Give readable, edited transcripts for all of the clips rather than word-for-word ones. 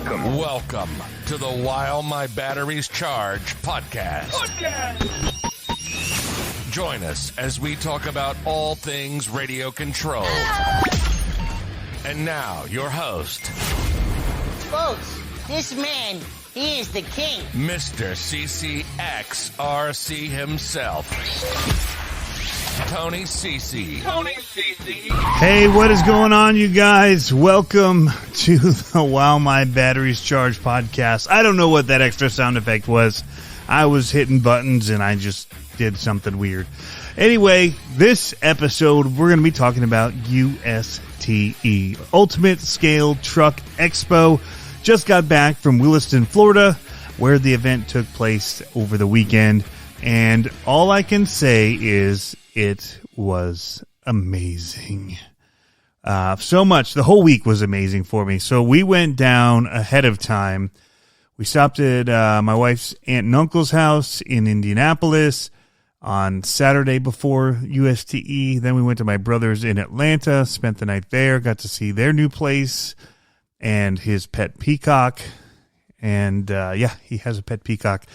Welcome to the While My Batteries Charge podcast. Join us as we talk about all things radio control. And now, your host, folks, this man, he is the king. Mr. CCxRC himself, Tony CC. Hey, what is going on, you guys? Welcome to the While My Batteries Charge podcast. I don't know what that extra sound effect was. I was hitting buttons and I just did something weird. Anyway, this episode, we're going to be talking about USTE, Ultimate Scale Truck Expo. Just got back from Williston, Florida, where the event took place over the weekend. And all I can say is it was amazing. So much. The whole week was amazing for me. So we went down ahead of time. We stopped at my wife's aunt and uncle's house in Indianapolis on Saturday before USTE. Then we went to my brother's in Atlanta, spent the night there, got to see their new place and his pet peacock. And he has a pet peacock.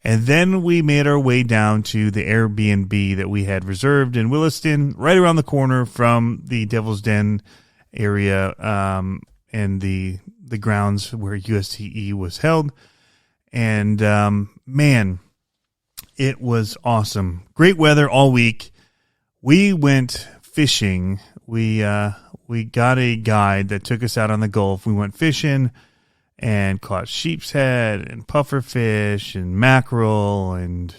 And then we made our way down to the Airbnb that we had reserved in Williston, right around the corner from the Devil's Den area and the grounds where USTE was held. And man, it was awesome. Great weather all week. We went fishing. We got a guide that took us out on the Gulf. We went fishing and caught sheep's head and pufferfish and mackerel and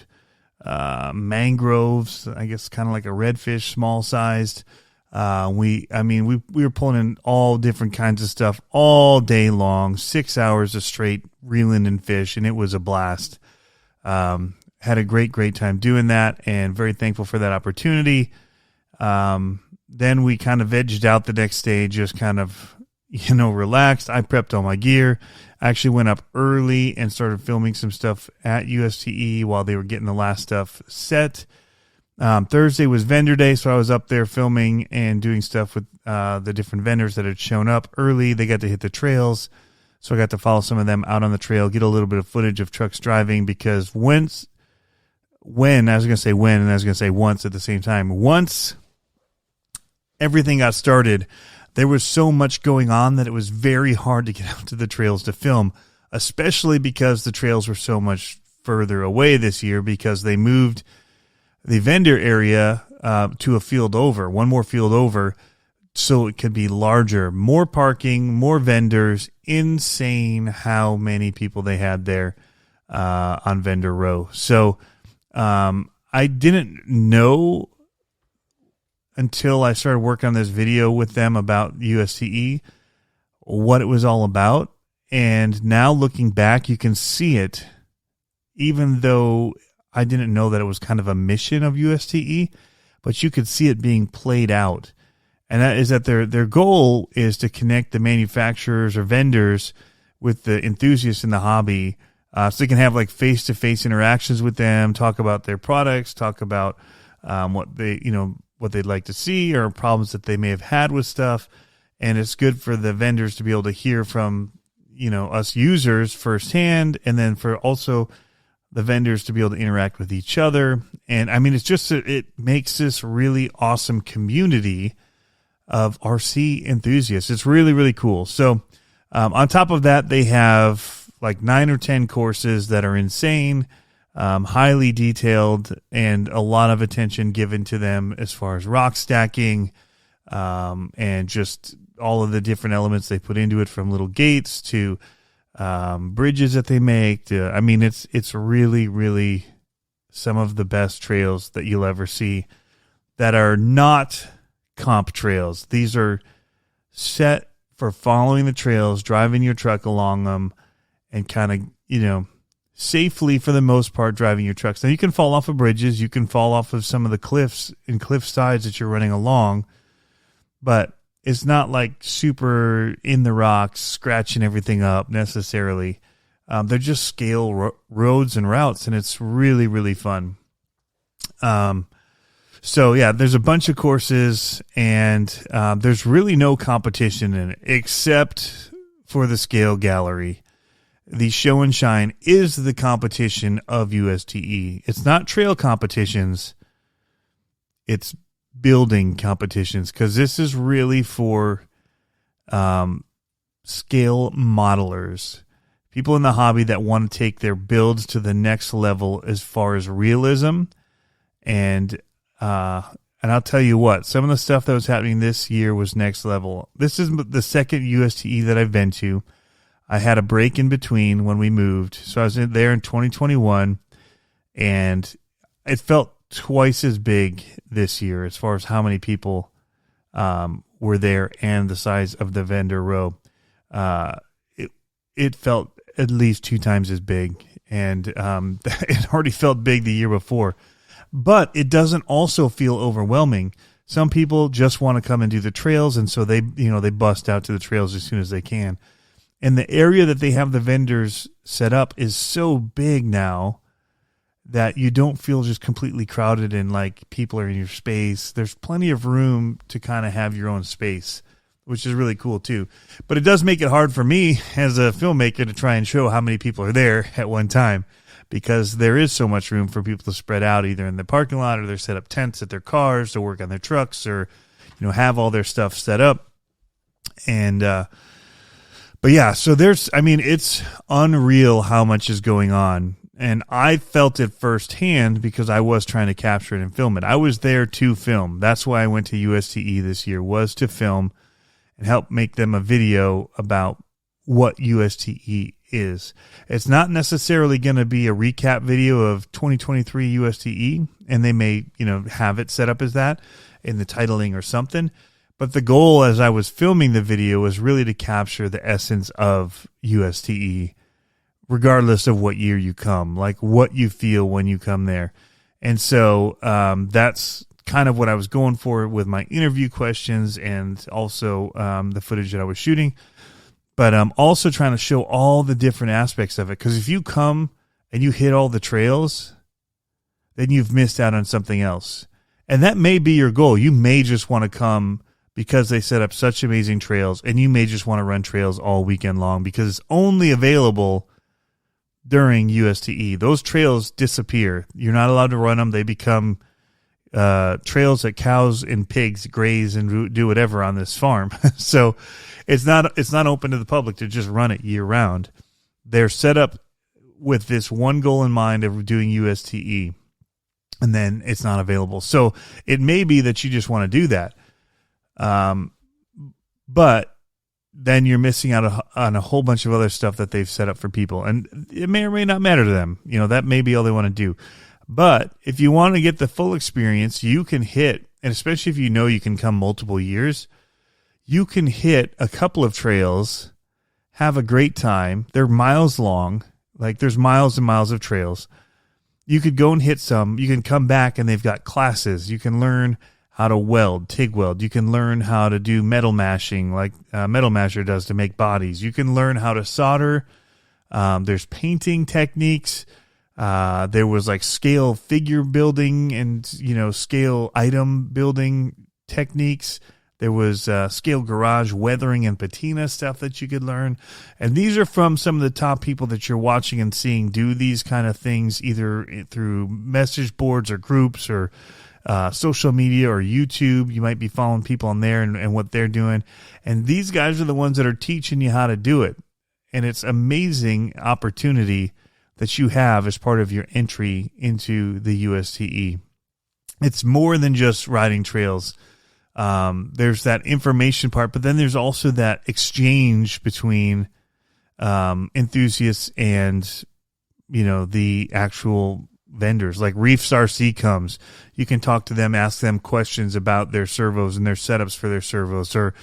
mangroves, I guess kind of like a redfish, small sized. We were pulling in all different kinds of stuff all day long, 6 hours of straight reeling in fish, and it was a blast. Had a great time doing that and very thankful for that opportunity. Then we kind of edged out the next day, just kind of, relaxed. I prepped all my gear. I actually went up early and started filming some stuff at USTE while they were getting the last stuff set. Thursday was vendor day, so I was up there filming and doing stuff with the different vendors that had shown up early. They got to hit the trails, so I got to follow some of them out on the trail, get a little bit of footage of trucks driving, because once at the same time. Once everything got started, there was so much going on that it was very hard to get out to the trails to film, especially because the trails were so much further away this year because they moved the vendor area to a field over, one more field over, so it could be larger, more parking, more vendors. Insane how many people they had there on vendor row. So I didn't know until I started working on this video with them about USTE, what it was all about. And now looking back, you can see it, even though I didn't know that it was kind of a mission of USTE, but you could see it being played out. And that is that their goal is to connect the manufacturers or vendors with the enthusiasts in the hobby, so they can have like face-to-face interactions with them, talk about their products, talk about what they'd like to see or problems that they may have had with stuff. And it's good for the vendors to be able to hear from, us users firsthand, and then for also the vendors to be able to interact with each other. And I mean, it makes this really awesome community of RC enthusiasts. It's really, really cool. So on top of that, they have like 9 or 10 courses that are insane, highly detailed, and a lot of attention given to them as far as rock stacking, and just all of the different elements they put into it, from little gates to bridges that they make. It's really, really some of the best trails that you'll ever see that are not comp trails. These are set for following the trails, driving your truck along them, and kind of, safely for the most part driving your trucks. Now you can fall off of bridges, you can fall off of some of the cliffs and cliff sides that you're running along, but it's not like super in the rocks, scratching everything up necessarily. They're just scale roads and routes, and it's really, really fun. So yeah, there's a bunch of courses, and there's really no competition in it except for the Scale Gallery. The Show and Shine is the competition of USTE. It's not trail competitions. It's building competitions, because this is really for scale modelers, people in the hobby that want to take their builds to the next level as far as realism. And I'll tell you what, some of the stuff that was happening this year was next level. This is the second USTE that I've been to. I had a break in between when we moved, so I was there in 2021, and it felt twice as big this year as far as how many people were there and the size of the vendor row. It felt at least 2 times as big, and it already felt big the year before. But it doesn't also feel overwhelming. Some people just want to come and do the trails, and so they bust out to the trails as soon as they can. And the area that they have the vendors set up is so big now that you don't feel just completely crowded and like people are in your space. There's plenty of room to kind of have your own space, which is really cool too. But it does make it hard for me as a filmmaker to try and show how many people are there at one time, because there is so much room for people to spread out either in the parking lot, or they're set up tents at their cars to work on their trucks, or have all their stuff set up. And but yeah, so it's unreal how much is going on. And I felt it firsthand because I was trying to capture it and film it. I was there to film. That's why I went to USTE this year, was to film and help make them a video about what USTE is. It's not necessarily going to be a recap video of 2023 USTE, and they may, have it set up as that in the titling or something. But the goal as I was filming the video was really to capture the essence of USTE, regardless of what year you come, like what you feel when you come there. And so that's kind of what I was going for with my interview questions, and also the footage that I was shooting. But I'm also trying to show all the different aspects of it, because if you come and you hit all the trails, then you've missed out on something else. And that may be your goal. You may just want to come because they set up such amazing trails, and you may just want to run trails all weekend long because it's only available during USTE. Those trails disappear. You're not allowed to run them. They become trails that cows and pigs graze and do whatever on this farm. So it's not open to the public to just run it year round. They're set up with this one goal in mind of doing USTE, and then it's not available. So it may be that you just want to do that. But then you're missing out on a whole bunch of other stuff that they've set up for people. And it may or may not matter to them. That may be all they want to do. But if you want to get the full experience, you can hit, and especially if you can come multiple years, you can hit a couple of trails, have a great time. They're miles long. Like, there's miles and miles of trails. You could go and hit some. You can come back and they've got classes. You can learn how to weld, TIG weld. You can learn how to do metal mashing like Metal Masher does to make bodies. You can learn how to solder. There's painting techniques. There was like scale figure building and, scale item building techniques. There was scale garage weathering and patina stuff that you could learn. And these are from some of the top people that you're watching and seeing do these kind of things, either through message boards or groups or social media or YouTube. You might be following people on there and what they're doing. And these guys are the ones that are teaching you how to do it. And it's amazing opportunity that you have as part of your entry into the USTE. It's more than just riding trails. There's that information part, but then there's also that exchange between enthusiasts and, the actual vendors. Like Reefs RC comes, you can talk to them, ask them questions about their servos and their setups for their servos, or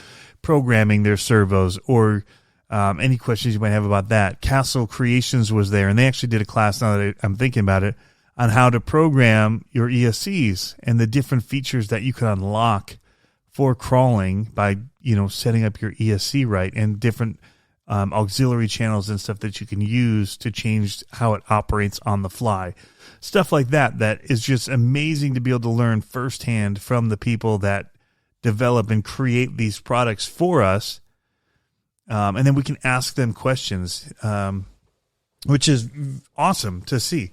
programming their servos, or any questions you might have about that. Castle Creations was there, and they actually did a class, now that I'm thinking about it, on how to program your ESCs and the different features that you can unlock for crawling by, setting up your ESC right, and different auxiliary channels and stuff that you can use to change how it operates on the fly. Stuff like that is just amazing to be able to learn firsthand from the people that develop and create these products for us. And then we can ask them questions, which is awesome to see.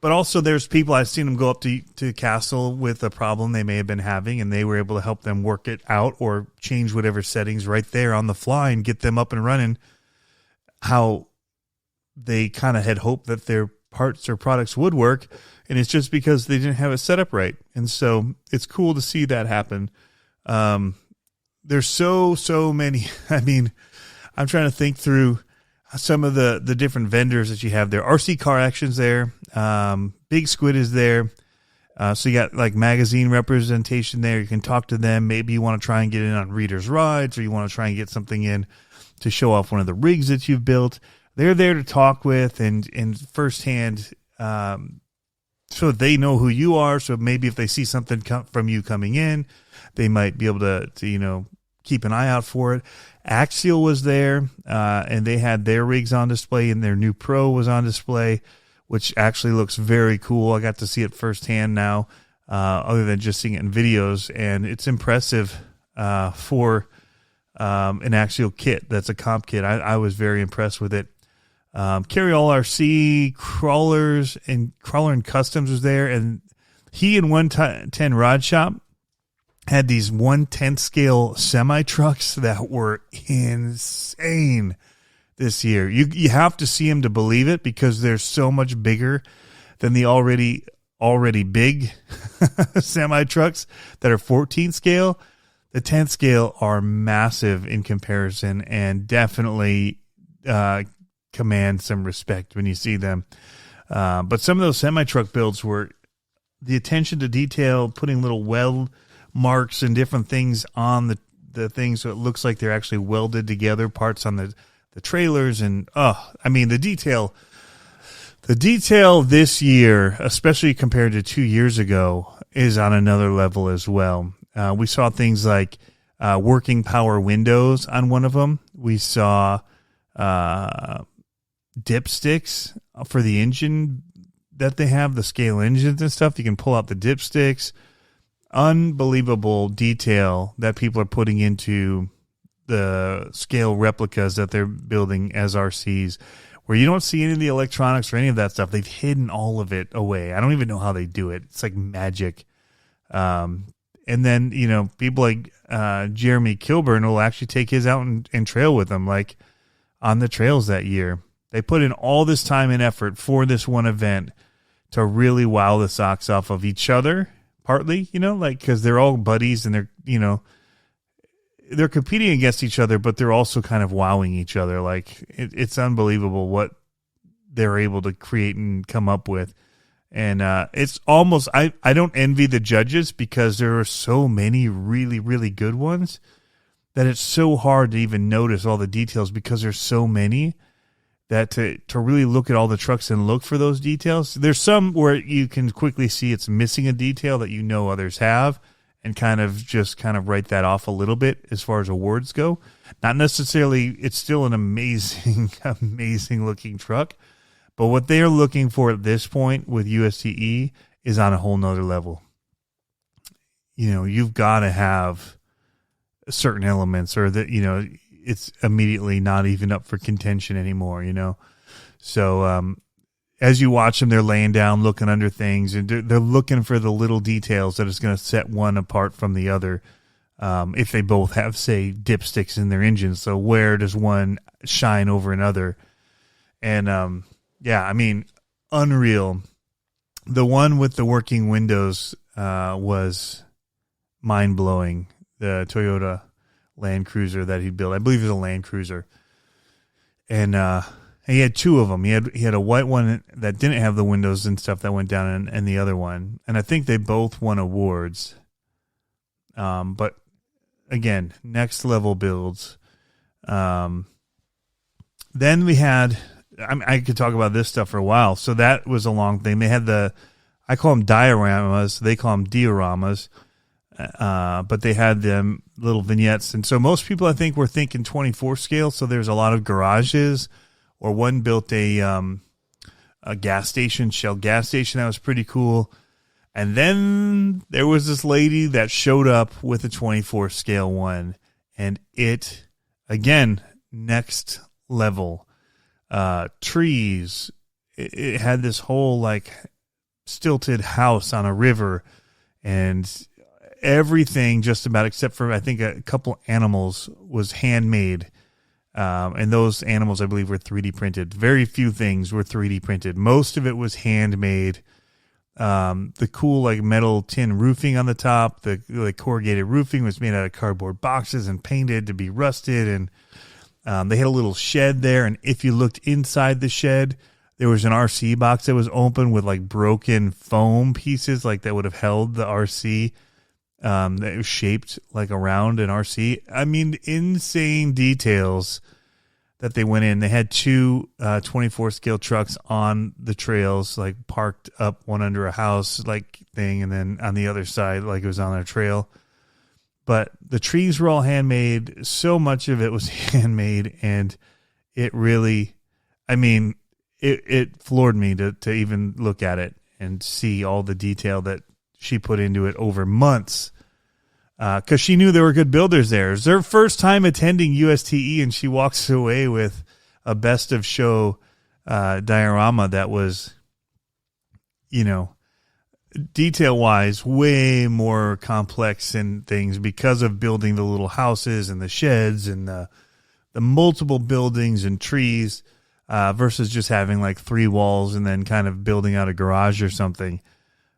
But also there's people, I've seen them go up to Castle with a problem they may have been having, and they were able to help them work it out or change whatever settings right there on the fly and get them up and running how they kind of had hoped that their parts or products would work. And it's just because they didn't have it set up right. And so it's cool to see that happen. There's so many. I mean, I'm trying to think through some of the different vendors that you have there. RC Car Action's there. Big Squid is there. So you got like magazine representation there. You can talk to them. Maybe you want to try and get in on Reader's Rides, or you want to try and get something in to show off one of the rigs that you've built. They're there to talk with and firsthand, so they know who you are. So maybe if they see something from you coming in, they might be able to keep an eye out for it. Axial was there, and they had their rigs on display, and their new Pro was on display, which actually looks very cool. I got to see it firsthand now, other than just seeing it in videos, and it's impressive for an Axial kit. That's a comp kit. I was very impressed with it. Carry All RC, Crawler and Customs was there, and he and 110 Rod Shop had these 1/10 scale semi trucks that were insane this year. You have to see them to believe it, because they're so much bigger than the already big semi trucks that are 14 scale. The 10 scale are massive in comparison, and definitely command some respect when you see them. But some of those semi truck builds were the attention to detail, putting little weld marks and different things on the things, so it looks like they're actually welded together, parts on the trailers. And the detail this year, especially compared to 2 years ago, is on another level as well. We saw things like working power windows on one of them. We saw dipsticks for the engine that they have, the scale engines and stuff. You can pull out the dipsticks. Unbelievable detail that people are putting into the scale replicas that they're building as RCs, where you don't see any of the electronics or any of that stuff. They've hidden all of it away. I don't even know how they do it. It's like magic. And then, people like Jeremy Kilburn will actually take his out and trail with them, like on the trails that year. They put in all this time and effort for this one event to really wow the socks off of each other, partly, because they're all buddies and they're competing against each other, but they're also kind of wowing each other. Like it's unbelievable what they're able to create and come up with. And it's almost, I don't envy the judges, because there are so many really, really good ones that it's so hard to even notice all the details, because there's so many that to really look at all the trucks and look for those details. There's some where you can quickly see it's missing a detail that others have, and kind of write that off a little bit as far as awards go. Not necessarily, it's still an amazing, amazing looking truck. But what they're looking for at this point with USTE is on a whole nother level. You've got to have certain elements, or that, it's immediately not even up for contention anymore, So as you watch them, they're laying down, looking under things, and they're looking for the little details that is going to set one apart from the other. If they both have, say, dipsticks in their engines, so where does one shine over another? And unreal. The one with the working windows was mind-blowing. The Toyota Land Cruiser that he built, I believe it was a Land Cruiser. And he had two of them. He had a white one that didn't have the windows and stuff that went down, and the other one. And I think they both won awards. But again, next level builds. Then we had, I could talk about this stuff for a while. So that was a long thing. They had I call them dioramas. They call them dioramas. But they had them little vignettes. And so most people, I think, were thinking 24 scale. So there's a lot of garages, or one built a gas station, Shell gas station. That was pretty cool. And then there was this lady that showed up with a 24 scale one. And it, again, next level. Trees. It had this whole like stilted house on a river, and everything just about except for I think a couple animals was handmade. And those animals, I believe, were 3D printed. Very few things were 3D printed. Most of it was handmade. The cool like metal tin roofing on the top, the like corrugated roofing was made out of cardboard boxes and painted to be rusted. And they had a little shed there. And if you looked inside the shed, there was an RC box that was open with like broken foam pieces, like that would have held the RC. That was shaped like around an RC. I mean, insane details that they went in. They had two 24 scale trucks on the trails, like parked up, one under a house like thing, and then on the other side, like it was on a trail. But the trees were all handmade. So much of it was handmade, and it really, I mean, it floored me to even look at it and see all the detail that she put into it over months, because she knew there were good builders there. It was her first time attending USTE, and she walks away with a best of show diorama that was, you know, detail wise way more complex and things because of building the little houses and the sheds and the multiple buildings and trees, versus just having like 3 walls and then kind of building out a garage or something.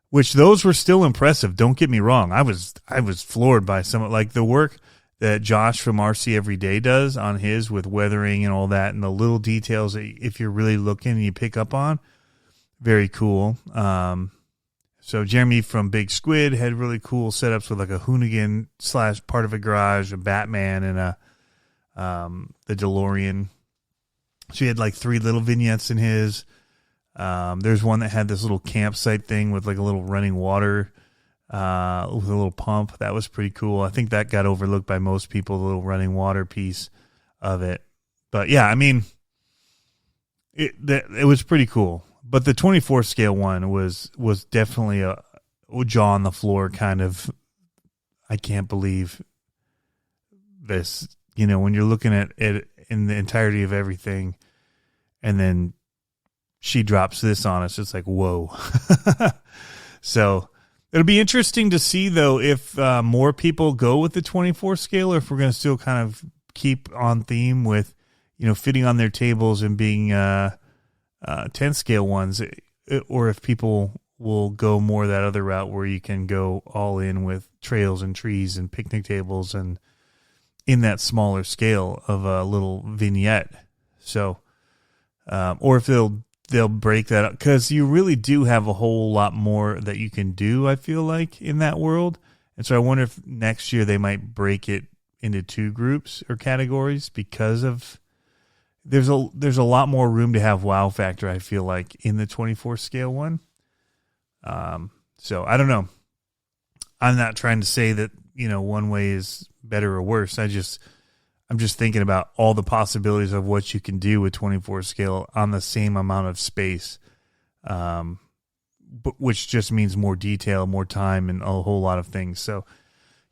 Which those were still impressive. Don't get me wrong. I was floored by some, like the work that Josh from RC Every Day does on his with weathering and all that, and the little details that if you're really looking and you pick up on. Very cool. So Jeremy from Big Squid had really cool setups with like a Hoonigan / part of a garage, a Batman, and the DeLorean. So he had like 3 little vignettes in his. There's one that had this little campsite thing with like a little running water, with a little pump. That was pretty cool. I think that got overlooked by most people, the little running water piece of it. But yeah, I mean, it was pretty cool. But the 24 scale one was definitely a jaw on the floor kind of, I can't believe this, you know, when you're looking at it in the entirety of everything, and then she drops this on us. It's like, whoa. So it'll be interesting to see, though, if more people go with the 24 scale, or if we're going to still kind of keep on theme with, you know, fitting on their tables and being 10 scale ones, or if people will go more that other route where you can go all in with trails and trees and picnic tables and in that smaller scale of a little vignette. So, or if they'll break that up, because you really do have a whole lot more that you can do, I feel like, in that world. And so I wonder if next year they might break it into 2 groups or categories, because of there's a lot more room to have wow factor, I feel like, in the 24 scale one. So I don't know. I'm not trying to say that, you know, one way is better or worse. I'm just thinking about all the possibilities of what you can do with 24 scale on the same amount of space, but which just means more detail, more time, and a whole lot of things. So,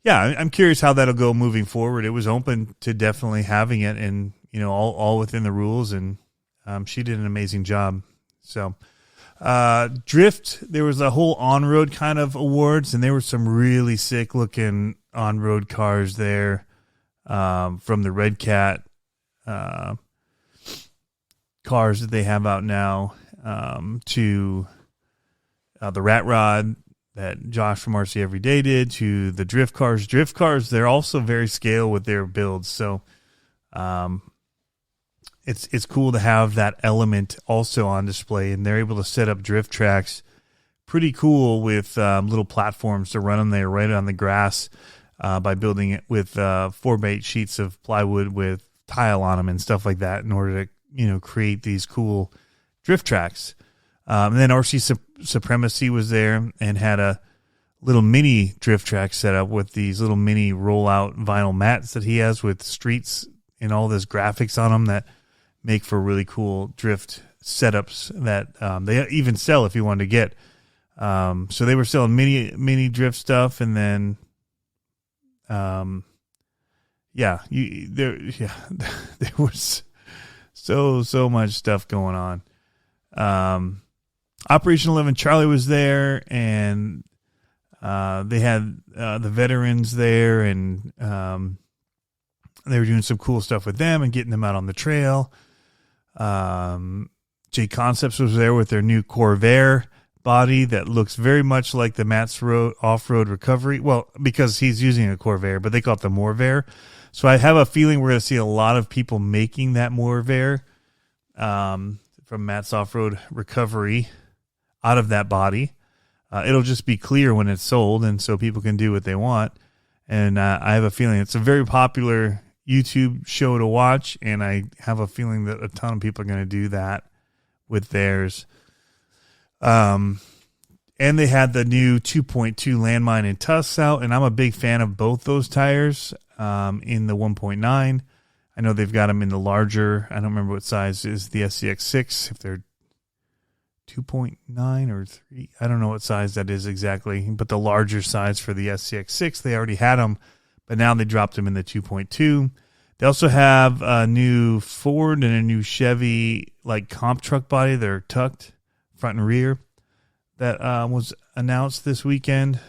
yeah, I'm curious how that'll go moving forward. It was open to definitely having it, and, you know, all within the rules, and she did an amazing job. So, Drift, there was a whole on-road kind of awards, and there were some really sick-looking on-road cars there. From the Red Cat cars that they have out now, to the Rat Rod that Josh from RC Every Day did, to the Drift cars. Drift cars, they're also very scale with their builds. So it's cool to have that element also on display, and they're able to set up drift tracks pretty cool with little platforms to run them there right on the grass. By building it with 4x8 sheets of plywood with tile on them and stuff like that, in order to, you know, create these cool drift tracks. And then RC Supremacy was there and had a little mini drift track set up with these little mini rollout vinyl mats that he has with streets and all this graphics on them that make for really cool drift setups that they even sell if you wanted to get. So they were selling mini drift stuff, and then there was so much stuff going on. Operation 11 Charlie was there, and they had the veterans there, and they were doing some cool stuff with them and getting them out on the trail. J Concepts was there with their new Corvair body that looks very much like the Matt's off-road recovery. Well, because he's using a Corvair, but they call it the Morvair. So I have a feeling we're going to see a lot of people making that Morvair from Matt's off-road recovery out of that body. It'll just be clear when it's sold, and so people can do what they want. And I have a feeling it's a very popular YouTube show to watch, and I have a feeling that a ton of people are going to do that with theirs. And they had the new 2.2 Landmine and Tusk out, and I'm a big fan of both those tires in the 1.9. I know they've got them in the larger, I don't remember what size is the CCx6, if they're 2.9 or 3. I don't know what size that is exactly, but the larger size for the CCx6, they already had them, but now they dropped them in the 2.2. They also have a new Ford and a new Chevy like comp truck body. They're tucked front and rear. That was announced this weekend.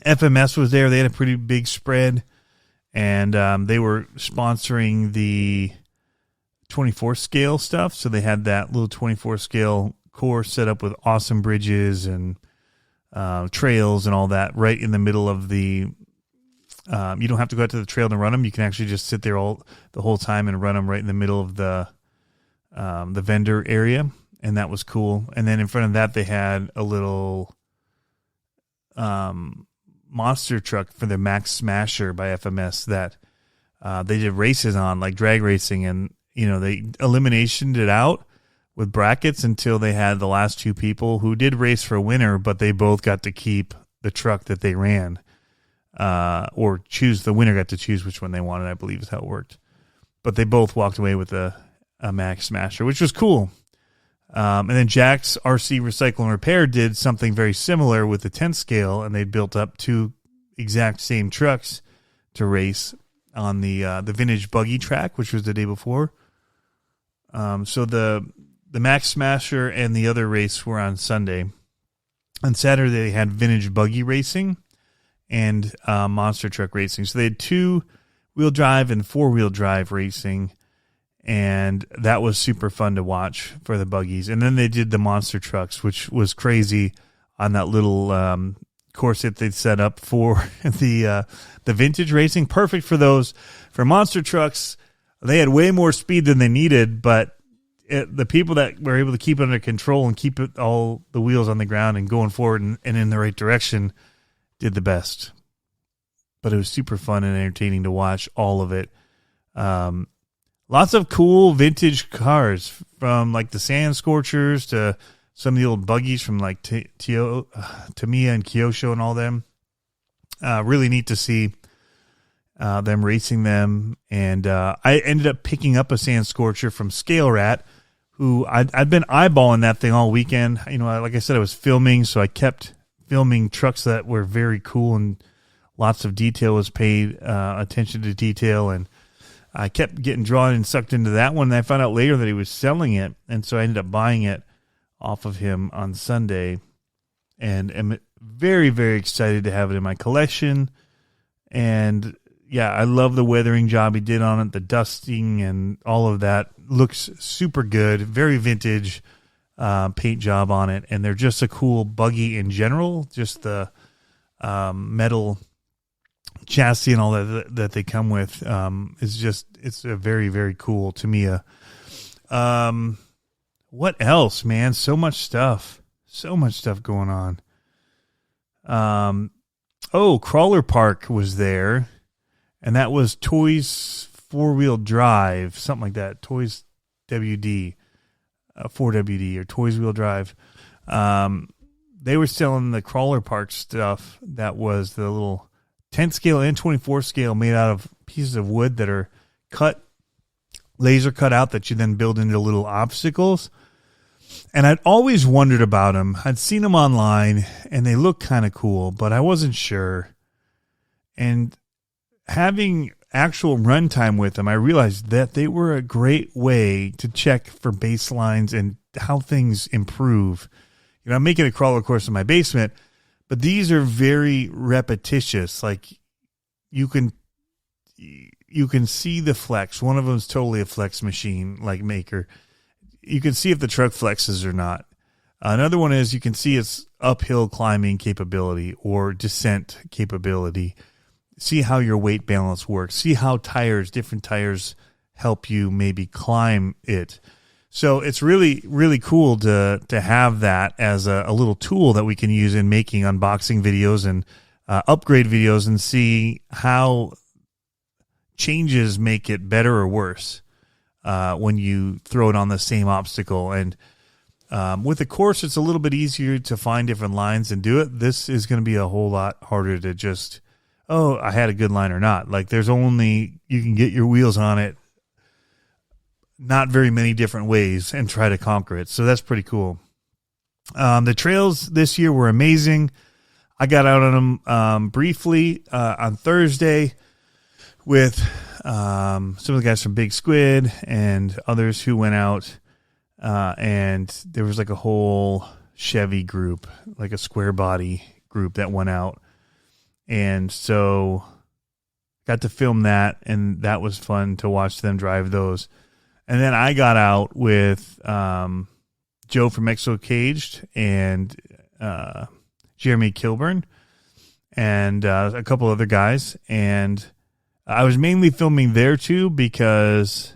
FMS was there. They had a pretty big spread, and they were sponsoring the 24 scale stuff. So they had that little 24 scale course set up with awesome bridges and trails and all that right in the middle of the. You don't have to go out to the trail to run them. You can actually just sit there the whole time and run them right in the middle of the vendor area, and that was cool. And then in front of that, they had a little monster truck for the Max Smasher by FMS that they did races on, like drag racing, and they eliminationed it out with brackets until they had the last two people who did race for a winner, but they both got to keep the truck that they ran. Or choose, the winner got to choose which one they wanted, I believe is how it worked. But they both walked away with a Max Smasher, which was cool. And then Jack's RC Recycle and Repair did something very similar with the 10 scale, and they built up two exact same trucks to race on the vintage buggy track, which was the day before. So the Max Smasher and the other race were on Sunday. On Saturday, they had vintage buggy racing and monster truck racing. So they had 2-wheel drive and 4-wheel drive racing, and that was super fun to watch for the buggies. And then they did the monster trucks, which was crazy on that little course that they'd set up for the vintage racing. Perfect for those. For monster trucks, they had way more speed than they needed, but the people that were able to keep it under control and keep all the wheels on the ground and going forward and in the right direction did the best. But it was super fun and entertaining to watch all of it. Lots of cool vintage cars, from like the Sand Scorchers to some of the old buggies from like Tamiya and Kyosho and all them. Really neat to see them racing them. And I ended up picking up a Sand Scorcher from Scale Rat, who I'd been eyeballing that thing all weekend. Like I said, I was filming, so I kept filming trucks that were very cool, and lots of detail was paid attention to detail, and I kept getting drawn and sucked into that one, and I found out later that he was selling it, and so I ended up buying it off of him on Sunday, and am very, very excited to have it in my collection. And yeah, I love the weathering job he did on it, the dusting and all of that. Looks super good, very vintage paint job on it, and they're just a cool buggy in general. Just the metal chassis and all that they come with it's a very, very cool Tamiya. What else, man? So much stuff going on. Crawler Park was there, and that was Toys 4-wheel drive, something like that. Toys WD. 4WD or Toys Wheel Drive. They were selling the Crawler Park stuff that was the little 10 scale and 24 scale made out of pieces of wood that are laser cut out, that you then build into little obstacles. And I'd always wondered about them. I'd seen them online and they look kind of cool, but I wasn't sure. And having actual runtime with them, I realized that they were a great way to check for baselines and how things improve. I'm making a crawler course in my basement, but these are very repetitious. Like you can see the flex. One of them is totally a flex machine, like Maker. You can see if the truck flexes or not. Another one is you can see its uphill climbing capability or descent capability. See how your weight balance works. See how different tires help you maybe climb it. So it's really, really cool to have that as a little tool that we can use in making unboxing videos and upgrade videos and see how changes make it better or worse when you throw it on the same obstacle. And with the course, it's a little bit easier to find different lines and do it. This is going to be a whole lot harder to just, I had a good line or not. Like you can get your wheels on it not very many different ways and try to conquer it. So that's pretty cool. The trails this year were amazing. I got out on them briefly on Thursday with some of the guys from Big Squid and others who went out. And there was like a whole Chevy group, like a square body group that went out. And so got to film that, and that was fun to watch them drive those. And then I got out with Joe from Expo Caged and Jeremy Kilburn and a couple other guys. And I was mainly filming there too because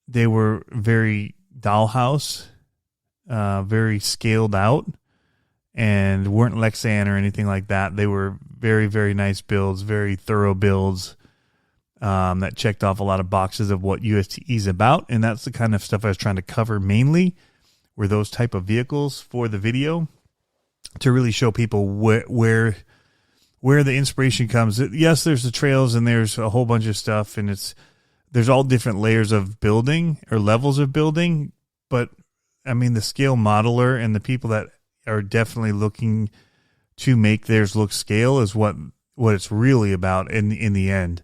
they were very dollhouse, very scaled out, and weren't Lexan or anything like that. They were very, very nice builds, very thorough builds. That checked off a lot of boxes of what USTE is about, and that's the kind of stuff I was trying to cover mainly, were those type of vehicles for the video, to really show people where the inspiration comes. Yes, there's the trails and there's a whole bunch of stuff, and there's all different layers of building or levels of building, but I mean the scale modeler and the people that are definitely looking to make theirs look scale is what it's really about in the end.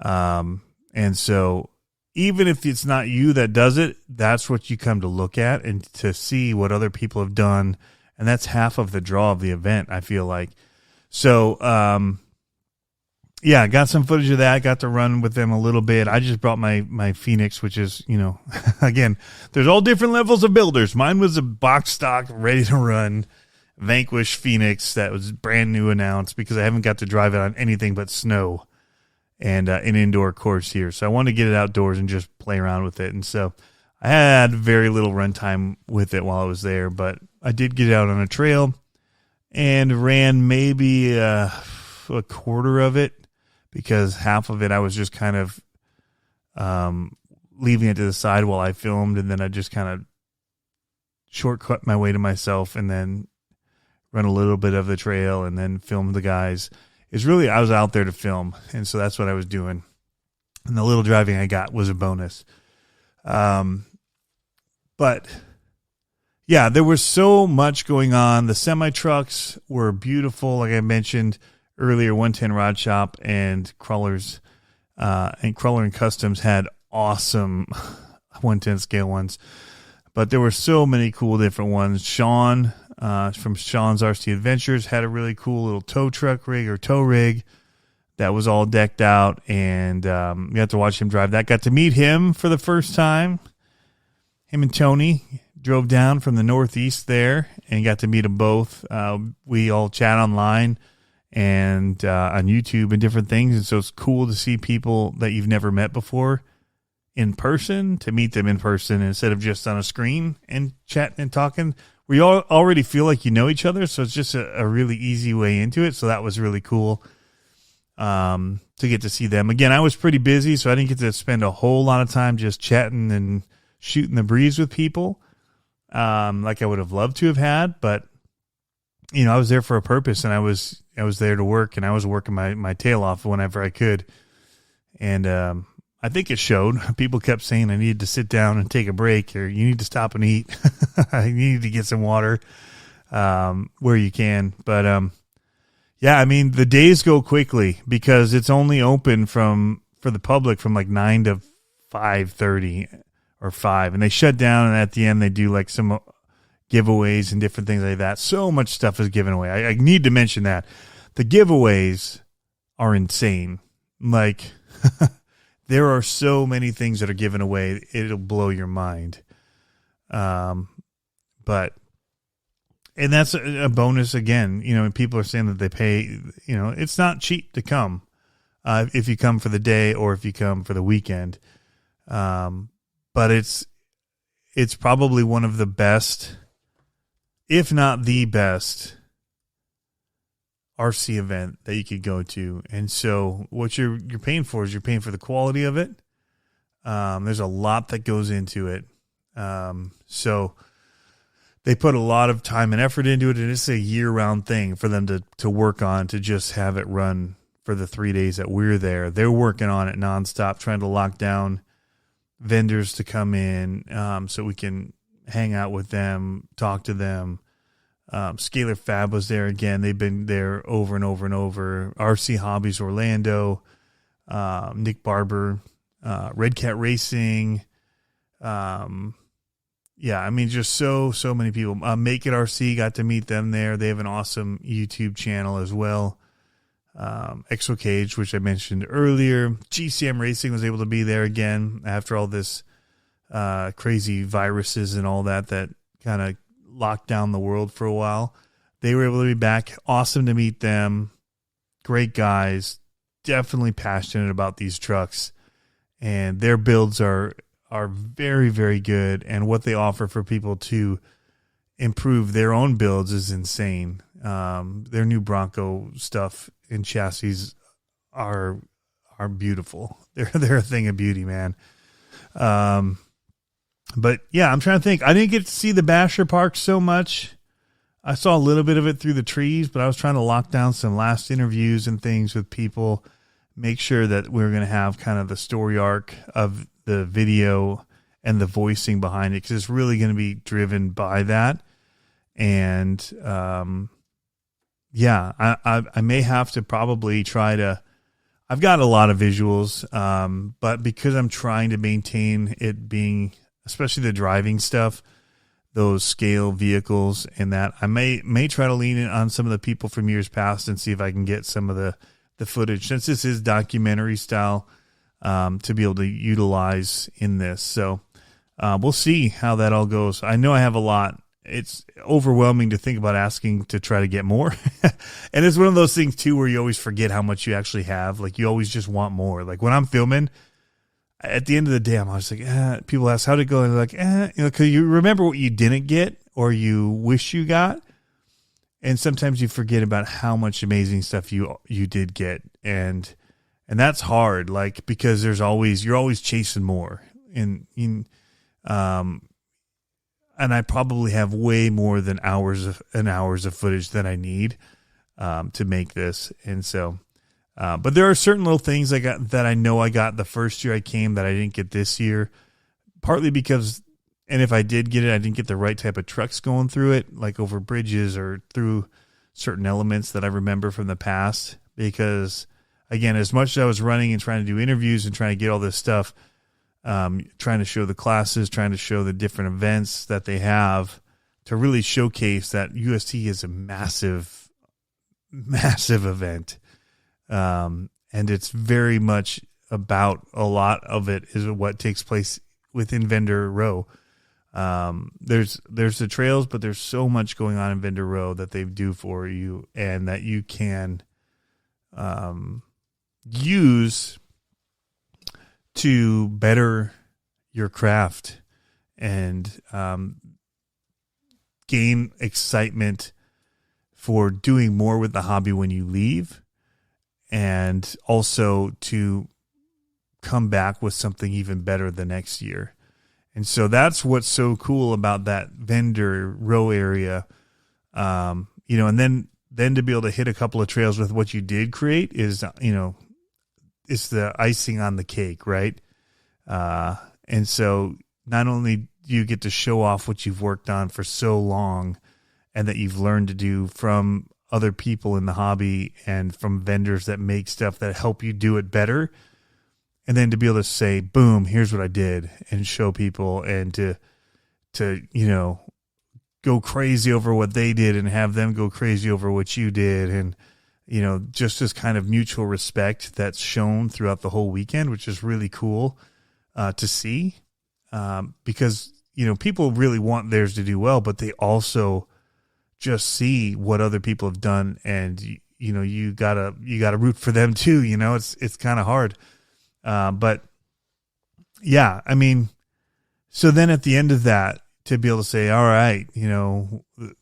And so even if it's not you that does it, that's what you come to look at and to see what other people have done. And that's half of the draw of the event, I feel like. So, yeah, got some footage of that. Got to run with them a little bit. I just brought my Phoenix, which is, again, there's all different levels of builders. Mine was a box stock, ready to run Vanquish Phoenix that was brand new announced because I haven't got to drive it on anything but snow and an indoor course here. So I wanted to get it outdoors and just play around with it. And so I had very little runtime with it while I was there, but I did get out on a trail and ran maybe a quarter of it because half of it I was just kind of leaving it to the side while I filmed, and then I just kind of shortcut my way to myself and then run a little bit of the trail and then film the guys. It's really, I was out there to film, and so that's what I was doing. And the little driving I got was a bonus. But yeah, there was so much going on. The semi-trucks were beautiful. Like I mentioned earlier, 110 Rod Shop and Crawlers and Crawler and Customs had awesome 110 scale ones. But there were so many cool different ones. Sean from Sean's RC Adventures had a really cool little tow truck rig or tow rig that was all decked out, and we got to watch him drive that. Got to meet him for the first time. Him and Tony drove down from the Northeast there and got to meet them both. We all chat online and on YouTube and different things, and so it's cool to see people that you've never met before in person, to meet them in person instead of just on a screen and chatting and talking. We all already feel like you know each other, so it's just a really easy way into it. So that was really cool to get to see them. Again, I was pretty busy, so I didn't get to spend a whole lot of time just chatting and shooting the breeze with people like I would have loved to have had. But, I was there for a purpose, and I was there to work, and I was working my tail off whenever I could. And I think it showed. People kept saying I needed to sit down and take a break, or you need to stop and eat. I needed to get some water where you can. But Yeah, I mean, the days go quickly because it's only open for the public from like 9 to 5:30 or 5, and they shut down, and at the end they do like some giveaways and different things like that. So much stuff is given away. I need to mention that. The giveaways are insane. Like, there are so many things that are given away, it'll blow your mind. But and that's a bonus again. You know, people are saying that they pay, you know, it's not cheap to come if you come for the day or if you come for the weekend. But it's probably one of the best, if not the best, RC event that you could go to. And so what you're paying for is you're paying for the quality of it. There's a lot that goes into it. So they put a lot of time and effort into it, and it's a year-round thing for them to work on, to just have it run for the 3 days that we're there. They're working on it nonstop, trying to lock down vendors to come in so we can hang out with them, talk to them. Scalar Fab was there again. They've been there over and over and over. RC Hobbies Orlando, Nick Barber, Red Cat Racing. Yeah, I mean, just so many people. Make It RC, got to meet them there. They have an awesome YouTube channel as well. Expo Cage, which I mentioned earlier. GCM Racing was able to be there again after all this crazy viruses and all that kind of locked down the world for a while. They were able to be back. Awesome to meet them. Great guys. Definitely passionate about these trucks. And their builds are very, very good, and what they offer for people to improve their own builds is insane. Their new Bronco stuff and chassis are beautiful. They're a thing of beauty, man. But yeah, I'm trying to think. I didn't get to see the Basher Park so much. I saw a little bit of it through the trees, but I was trying to lock down some last interviews and things with people, make sure that we were going to have kind of the story arc of the video and the voicing behind it, because it's really going to be driven by that. And yeah, I may have to probably try to. I've got a lot of visuals, but because I'm trying to maintain it being, especially the driving stuff, those scale vehicles and that, I may try to lean in on some of the people from years past and see if I can get some of the footage, since this is documentary style, to be able to utilize in this. So we'll see how that all goes. I know I have a lot. It's overwhelming to think about asking to try to get more. And it's one of those things too, where you always forget how much you actually have. Like, you always just want more. Like, when I'm filming, at the end of the day, I'm always like, people ask how'd it go, and they're like, you know, cause you remember what you didn't get or you wish you got. And sometimes you forget about how much amazing stuff you did get. And that's hard, like, because you're always chasing more. And I probably have way more than hours of footage that I need to make this. And so, but there are certain little things I got that I know I got the first year I came that I didn't get this year, partly because, and if I did get it, I didn't get the right type of trucks going through it, like over bridges or through certain elements that I remember from the past. Because, again, as much as I was running and trying to do interviews and trying to get all this stuff, trying to show the classes, trying to show the different events that they have, to really showcase that UST is a massive, massive event. And it's very much about, a lot of it is what takes place within Vendor Row. There's the trails, but there's so much going on in Vendor Row that they do for you, and that you can use to better your craft and gain excitement for doing more with the hobby when you leave, and also to come back with something even better the next year. And so that's what's so cool about that Vendor Row area. You know, and then to be able to hit a couple of trails with what you did create is, you know, it's the icing on the cake, right? And so not only do you get to show off what you've worked on for so long and that you've learned to do from other people in the hobby and from vendors that make stuff that help you do it better. And then to be able to say, boom, here's what I did, and show people, and to go crazy over what they did and have them go crazy over what you did. And, just this kind of mutual respect that's shown throughout the whole weekend, which is really cool to see, because, people really want theirs to do well, but they also just see what other people have done. And, you gotta root for them too. It's kind of hard. But yeah, I mean, so then at the end of that, to be able to say, all right,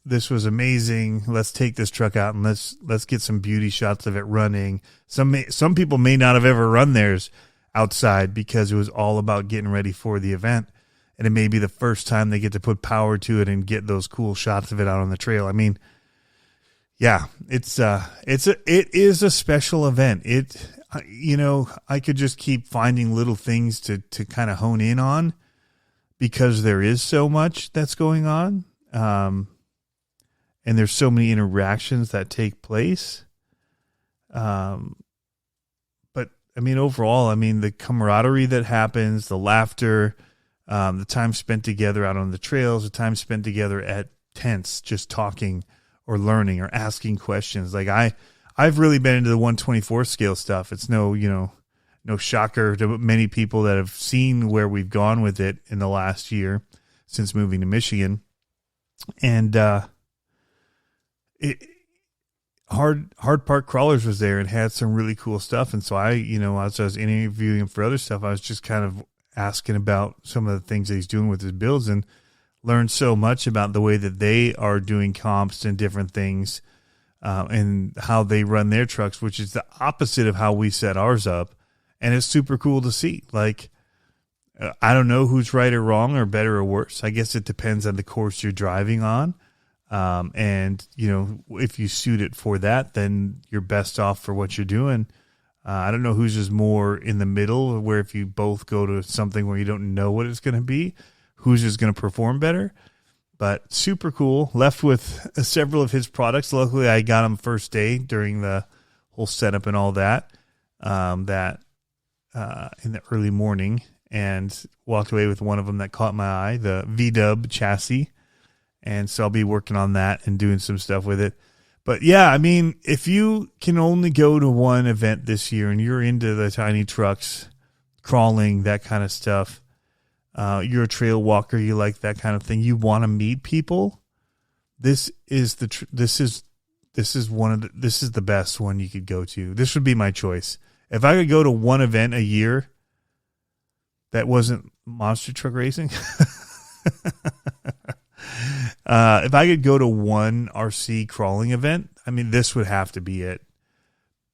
this was amazing. Let's take this truck out and let's get some beauty shots of it running. Some people may not have ever run theirs outside because it was all about getting ready for the event. And it may be the first time they get to put power to it and get those cool shots of it out on the trail. I mean, yeah, it is a special event. I could just keep finding little things to kind of hone in on, because there is so much that's going on. And there's so many interactions that take place. But I mean, overall, the camaraderie that happens, the laughter, the time spent together out on the trails, the time spent together at tents, just talking or learning or asking questions. Like I've really been into the 1/24 scale stuff. It's no shocker to many people that have seen where we've gone with it in the last year since moving to Michigan. And Hard Park Crawlers was there and had some really cool stuff. And so as I was interviewing him for other stuff, I was just kind of asking about some of the things that he's doing with his builds, and learned so much about the way that they are doing comps and different things, and how they run their trucks, which is the opposite of how we set ours up. And it's super cool to see. Like, I don't know who's right or wrong or better or worse. I guess it depends on the course you're driving on. And, if you suit it for that, then you're best off for what you're doing. I don't know who's just more in the middle, where if you both go to something where you don't know what it's going to be, who's just going to perform better. But super cool. Left with several of his products. Luckily, I got them first day during the whole setup and all that. In the early morning, and walked away with one of them that caught my eye, the V-Dub chassis. And so I'll be working on that and doing some stuff with it. But yeah, if you can only go to one event this year and you're into the tiny trucks, crawling, that kind of stuff, you're a trail walker, you like that kind of thing, you want to meet people, this is the best one you could go to. This would be my choice. If I could go to one event a year that wasn't monster truck racing, if I could go to one RC crawling event, this would have to be it,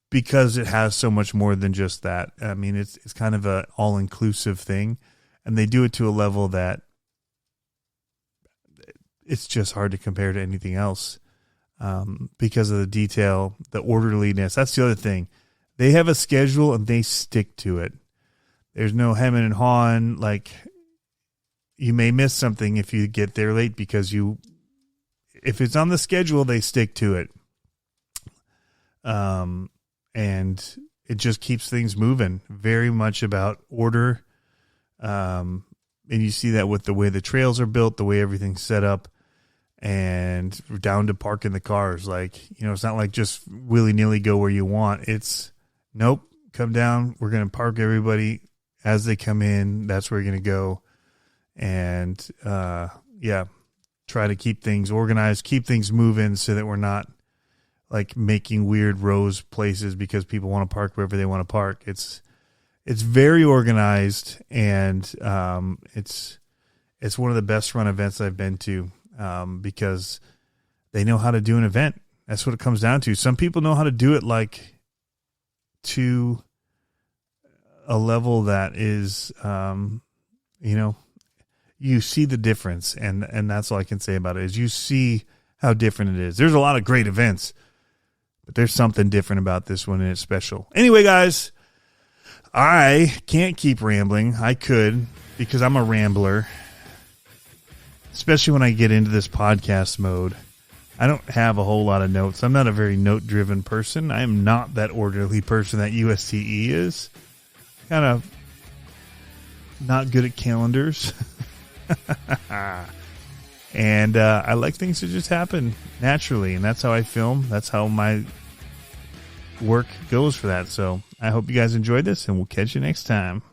because it has so much more than just that. It's kind of a all-inclusive thing, and they do it to a level that it's just hard to compare to anything else, because of the detail, the orderliness. That's the other thing. They have a schedule and they stick to it. There's no hemming and hawing. Like, you may miss something if you get there late, because if it's on the schedule, they stick to it. And it just keeps things moving. Very much about order. And you see that with the way the trails are built, the way everything's set up, and down to parking the cars. Like, it's not like just willy-nilly go where you want. It's, nope, come down. We're going to park everybody as they come in. That's where you're going to go. And, try to keep things organized, keep things moving, so that we're not like making weird rows places because people want to park wherever they want to park. It's very organized, and it's one of the best run events I've been to, because they know how to do an event. That's what it comes down to. Some people know how to do it like to a level that is, you see the difference, and that's all I can say about it, is you see how different it is. There's a lot of great events, but there's something different about this one, and it's special. Anyway, guys, I can't keep rambling. I could, because I'm a rambler, especially when I get into this podcast mode. I don't have a whole lot of notes. I'm not a very note-driven person. I am not that orderly person that USTE is. Kind of not good at calendars. And I like things to just happen naturally, and that's how I film. That's how my work goes for that. So I hope you guys enjoyed this, and we'll catch you next time.